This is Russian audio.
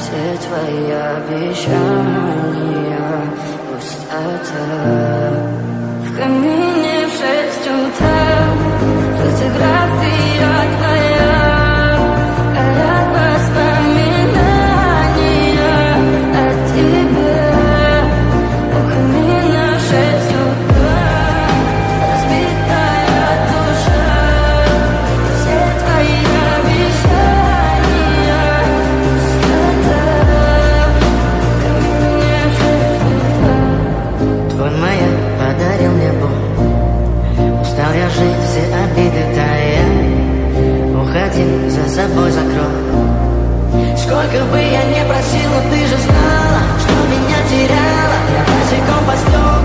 все твои обещания пустота. В камине в 6 утра фотография твоя, горят воспоминания о тебе. У камина в 6 утра разбитая душа, все твои обещания пустота. В камине в 6 утра. Твой маяк подарил мне боль. Устал я жить, все обиды тая. Уходи, за собой закрой. Сколько бы я не просил, но ты же знала, что меня теряла. Я босиком по стеклам